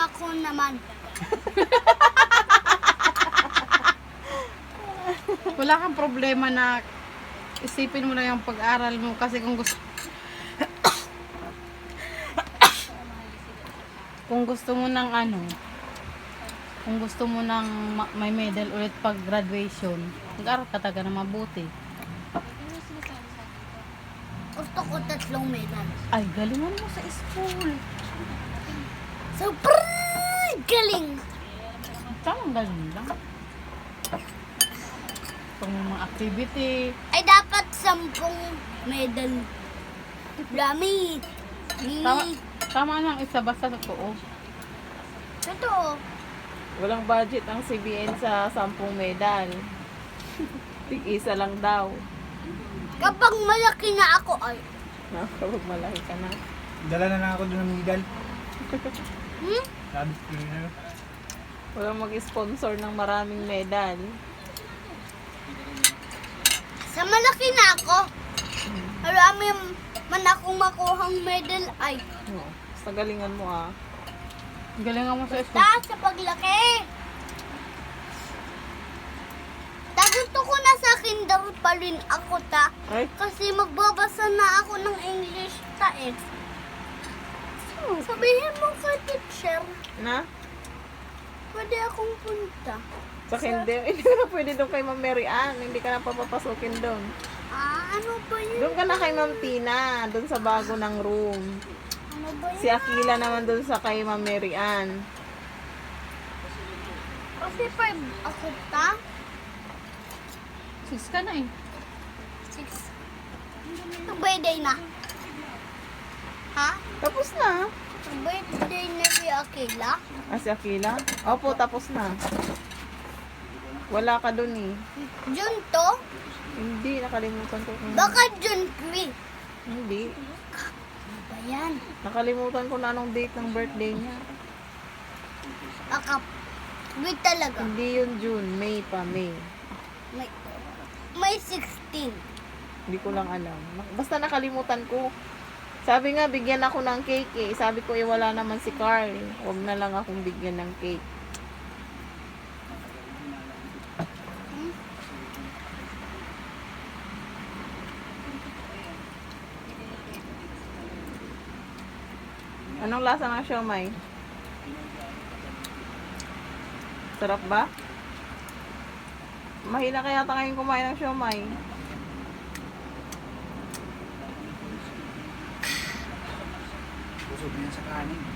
problema ko naman. Wala kang problema na isipin mo na yung pag-aral mo kasi kung gusto mo ng ano, kung gusto mo ng may medal ulit pag graduation, mag-aral ka talaga na mabuti. Gusto ko 3 medal. Ay, galingan mo sa school. Super galing! Tamang galing lang. Pag may mga activity, Ay dapat 10 medal. Dami. tama lang isa basta totoo. Totoo. Walang budget ang CBN sa 10 medal. Tig-isa lang daw. Kapag malaki na ako, ay. Kapag malaki ka na. Dala na lang ako doon ng medal. Hmm? Sabi ko na. Walang mag-sponsor ng maraming medal. Sa malaki na ako, marami man akong makuhang medal, ay. No. Sa galingan mo ah. Galingan mo sa school. Sa paglaki. Gusto ko na sa kinder pa rin ako, ta. Ay, Kasi magbabasa na ako ng English, ta, eh. Sabihin mo kay teacher, na? pwede akong punta. Sa kinder. Hindi ka na pwede doon kay Ma'am Mary Ann. Hindi ka na papapasukin doon. Ano ba yun? Doon ka na kay Ma'am Tina. Doon sa bago ng room. Ano ba yun? Si Akila naman doon sa kay Ma'am Mary Ann. Kasi 5 ako, ta. 6 ka na eh. 6. Birthday na. Ha? Tapos na. Birthday na si Akila. Ah, si Akila? Opo, tapos na. Wala ka doon eh. June to? Hindi, nakalimutan ko. Baka June 3. Hindi. Ano ba yan? Nakalimutan ko na anong date ng birthday niya. Baka wait talaga. Hindi yun June, May pa, May. May 16. Hindi ko lang alam. Basta nakalimutan ko. Sabi nga, bigyan ako ng cake eh. Sabi ko, wala naman si Carl. Huwag na lang akong bigyan ng cake. Anong lasa ng siomay? Sarap ba? Mahina kaya tayo ngayon kumain ng siomay. Busog niya sa kanin.